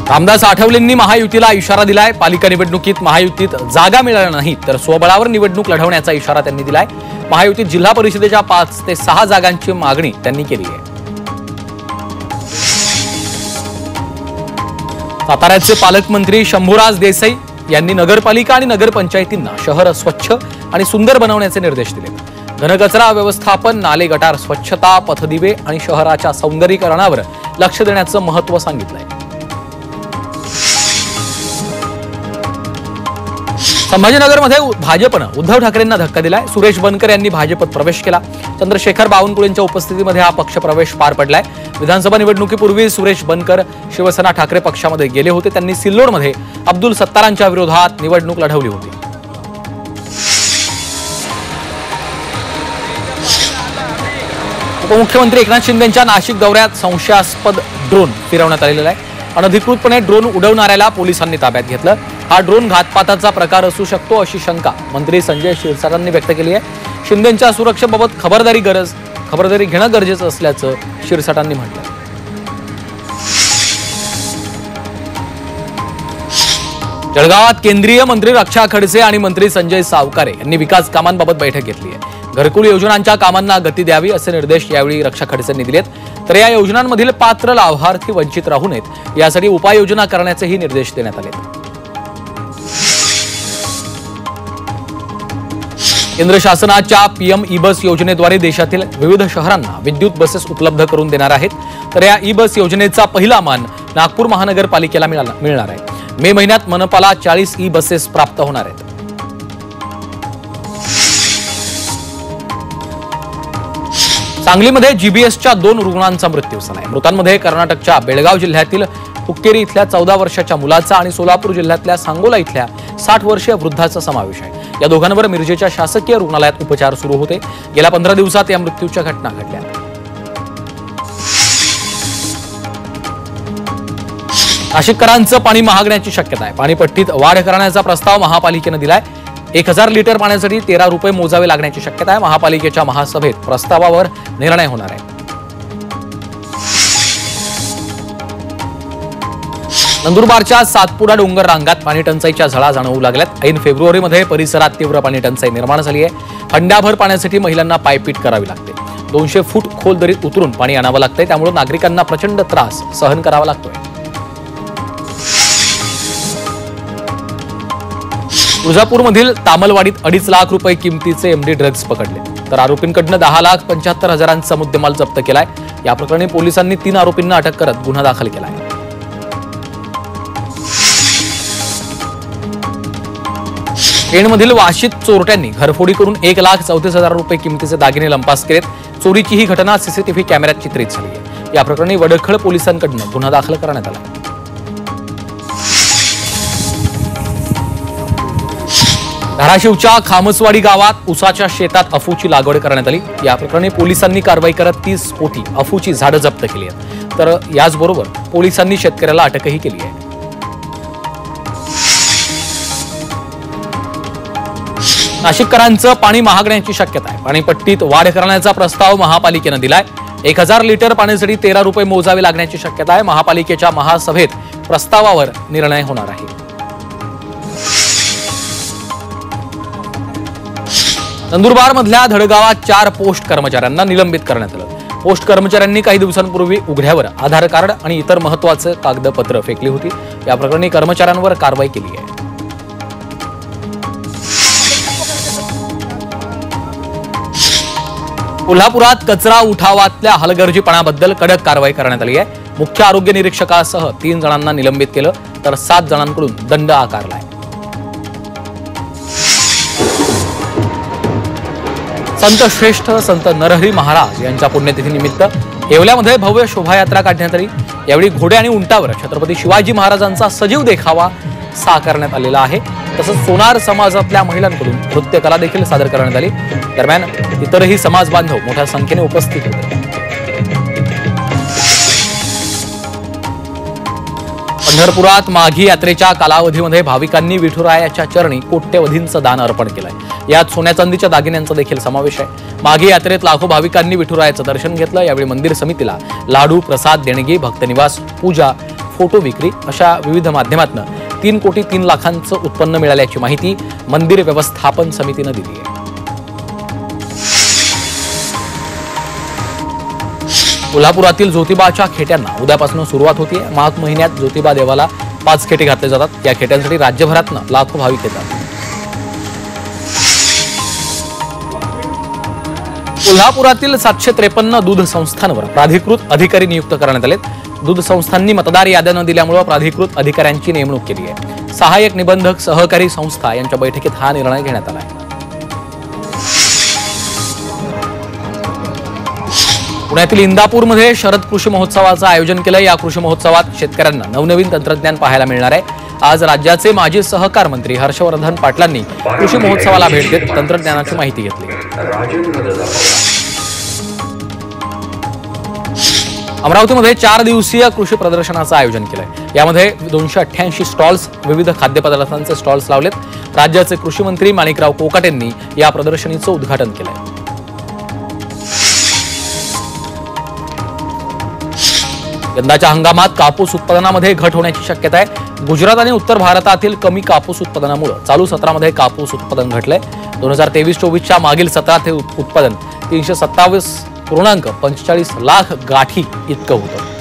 रामदास आठवलेंनी महायुतीला इशारा दिलाय। पालिका निवडणुकीत महायुतीत जागा मिळाल्या नाही तर स्वबळावर निवडणूक लढवण्याचा इशारा त्यांनी दिलाय। महायुतीत जिल्हा परिषदेच्या 5 ते 6 जागांची मागणी त्यांनी केली आहे। साताऱ्याचे पालकमंत्री शंभूराज देसाई यांनी नगरपालिका आणि नगरपंचायतींना शहर स्वच्छ आणि सुंदर बनवण्याचे निर्देश दिले। घनकचरा व्यवस्थापन, नाले गटार स्वच्छता, पथदिवे आणि शहराच्या सौंदर्यीकरणावर लक्ष देण्याचं महत्त्व सांगितलंय। संभाजीनगरमध्ये भाजपनं उद्धव ठाकरेंना धक्का दिलाय। सुरेश बनकर यांनी भाजपत प्रवेश केला। चंद्रशेखर बावनकुळेंच्या उपस्थितीमध्ये हा पक्ष प्रवेश पार पडलाय। विधानसभा निवडणुकीपूर्वी सुरेश बनकर शिवसेना ठाकरे पक्षामध्ये गेले होते। त्यांनी सिल्लोडमध्ये अब्दुल सत्तारांच्या विरोधात निवडणूक लढवली होती। उपमुख्यमंत्री एकनाथ शिंदेंच्या नाशिक दौऱ्यात संशयास्पद ड्रोन फिरवण्यात आलेला आहे। अनधिकृतपणे ड्रोन उडवणाऱ्याला पोलिसांनी ताब्यात घेतलं। हा ड्रोन घातपाताचा प्रकार असू शकतो अशी शंका मंत्री संजय शिरसाटांनी व्यक्त केली आहे। शिंदेंच्या सुरक्षेबाबत खबरदारी घेणं गरजेचं असल्याचं शिरसाटांनी म्हटलं। जळगावात केंद्रीय मंत्री रक्षा खडसे आणि मंत्री संजय सावकारे यांनी विकास कामांबाबत बैठक घेतली आहे। घरकुल योजनांच्या कामांना गती द्यावी असे निर्देश यावेळी रक्षा खडसेंनी दिलेत। तर या योजनांमधील पात्र लाभार्थी वंचित राहू नयेत यासाठी उपाययोजना करण्याचेही निर्देश देण्यात आले। केंद्र शासनाच्या पीएम ई बस योजनेद्वारे देशातील विविध शहरांना विद्युत बसेस उपलब्ध करून देणार आहेत। तर या ई बस योजनेचा पहिला मान नागपूर महानगरपालिकेला मिळणार आहे। मे महिन्यात मनपाला 40 ई बसेस प्राप्त होणार आहेत। सांगलीमध्ये जीबीएसच्या 2 रुग्णांचा मृत्यू झालाय। मृतांमध्ये कर्नाटकच्या बेळगाव जिल्ह्यातील हुक्केरी इथल्या 14 वर्षाच्या मुलाचा आणि सोलापूर जिल्ह्यातल्या सांगोला इथल्या 60 वर्षीय वृद्धाचा समावेश आहे। या दोघांवर मिरजेच्या शासकीय रुग्णालयात उपचार सुरू होते। गेल्या 15 दिवसात या मृत्यूच्या घटना घडल्या। नाशिककरांचं पाणी महागण्याची शक्यता आहे। पाणीपट्टीत वाढ करण्याचा प्रस्ताव महापालिकेने दिलाय। 1000 लिटर पाण्यासाठी 13 रुपये मोजावे लागण्याची शक्यता आहे। महापालिकेच्या महासभेत प्रस्तावावर निर्णय होणार आहे। नंदुरबारच्या सातपुडा डोंगर रांगात पाणी टंचाईच्या झळा जाणवू लागल्यात। ऐन फेब्रुवारीमध्ये परिसरात तीव्र पाणी टंचाई निर्माण झाली आहे। हंड्याभर पाण्यासाठी महिलांना पायपीट करावी लागते। 200 फूट खोल दरीत उतरून पाणी आणावं लागतंय। त्यामुळे नागरिकांना प्रचंड त्रास सहन करावा लागतोय। तुळजापूरमधील तामलवाडीत 2.5 लाख रुपये किमतीचे एमडी ड्रग्ज पकडले। तर आरोपींकडनं 10,75,000चा मुद्देमाल जप्त केलाय। या प्रकरणी पोलिसांनी 3 आरोपींना अटक करत गुन्हा दाखल केलाय। पेणमधील वाशीत चोरट्यांनी घरफोडी करून 1,34,000 रुपये किमतीचे दागिने लंपास केलेत। चोरीची ही घटना सीसीटीव्ही कॅमेऱ्यात चित्रित झाली आहे। या प्रकरणी वडखळ पोलिसांकडून गुन्हा दाखल करण्यात आला। धाराशिवच्या खामसवाडी गावात उसाच्या शेतात अफूची लागवड करण्यात आली। या प्रकरणी पोलिसांनी कारवाई करत 30 पोती अफूची झाडं जप्त केली आहेत। तर याचबरोबर पोलिसांनी शेतकऱ्याला अटकही केली आहे। नाशिककरांचं पाणी महागण्याची शक्यता आहे। पाणीपट्टीत वाढ करण्याचा प्रस्ताव महापालिकेने दिलाय। 1000 लिटर पाण्यासाठी 13 रुपये मोजावे लागण्याची शक्यता आहे। महापालिकेच्या महासभेत प्रस्तावावर निर्णय होणार आहे। नंदुरबारमधल्या धडगावात 4 पोस्ट कर्मचाऱ्यांना निलंबित करण्यात आलं। पोस्ट कर्मचाऱ्यांनी काही दिवसांपूर्वी उघड्यावर आधार कार्ड आणि इतर महत्त्वाचे कागदपत्र फेकली होती। या प्रकरणी कर्मचाऱ्यांवर कारवाई केली आहे। कोल्हापुरात कचरा उठावातल्या हलगर्जीपणाबद्दल कडक कारवाई करण्यात आली आहे। मुख्य आरोग्य निरीक्षकासह 3 जणांना निलंबित केलं तर 7 जणांकडून दंड आकारलाय। संत श्रेष्ठ संत नरहरी महाराज यांच्या पुण्यतिथीनिमित्त येवल्यामध्ये भव्य शोभायात्रा काढण्यात आली। यावेळी घोडे आणि उंटावर छत्रपती शिवाजी महाराजांचा सजीव देखावा साकारण्यात आलेला आहे। तसंच सोनार समाजातल्या महिलांकडून नृत्यकला देखील सादर करण्यात आली। दरम्यान इतरही समाज बांधव मोठ्या संख्येने उपस्थित होते। पंढरपुरात माघी यात्रेच्या कालावधीमध्ये भाविकांनी विठुरायाच्या चरणी कोट्यवधींचं दान अर्पण केलंय। यात सोन्या चांदीच्या दागिन्यांचा देखील समावेश आहे। माघी यात्रेत लाखो भाविकांनी विठुरायाचं दर्शन घेतलं। यावेळी मंदिर समितीला लाडू, प्रसाद, देणगी, भक्तनिवास, पूजा, फोटो विक्री अशा विविध माध्यमातून 3 कोटी 3 लाखांचं उत्पन्न मिळाल्याची माहिती मंदिर व्यवस्थापन समितीनं दिली आहे. कोल्हापुरातील ज्योतिबाच्या खेट्यांना उद्यापासून सुरुवात होती आहे. माघ महिन्यात ज्योतिबा देवाला 5 खेटे घातले जातात. या खेट्यांसाठी राज्यभरातून लाखो भाविक येतात. कोल्हापुरातील 753 दूध संस्थांवर प्राधिकृत अधिकारी नियुक्त करण्यात आलेत. दूध संस्थांनी मतदार याद्या न दिल्यामुळे प्राधिकृत अधिकाऱ्यांची नेमणूक केली आहे. सहाय्यक निबंधक सहकारी संस्था यांच्या बैठकीत हा निर्णय घेण्यात आला आहे. पुण्यातील इंदापूरमध्ये शरद कृषी महोत्सवाचं आयोजन केलं. या कृषी महोत्सवात शेतकऱ्यांना नवनवीन तंत्रज्ञान पाहायला मिळणार आहे. आज राज्याचे माजी सहकार मंत्री हर्षवर्धन पाटलांनी कृषी महोत्सवाला भेट देत तंत्रज्ञानाची माहिती घेतली. अमरावतीमध्ये 4 दिवसीय कृषी प्रदर्शनाचं आयोजन केलंय. यामध्ये 288 स्टॉल्स, विविध खाद्यपदार्थांचे स्टॉल्स लावलेत. राज्याचे कृषी मंत्री माणिकराव कोकाटेंनी या प्रदर्शनीचं उद्घाटन केलंय. यंदाच्या हंगामात कापूस उत्पादनामध्ये घट होण्याची शक्यता आहे. गुजरात आणि उत्तर भारतातील कमी कापूस उत्पादनामुळे चालू सत्रामध्ये कापूस उत्पादन घटलंय. 2023-24च्या मागील सत्रात हे उत्पादन 327.45 लाख गाठी इतकं होतं.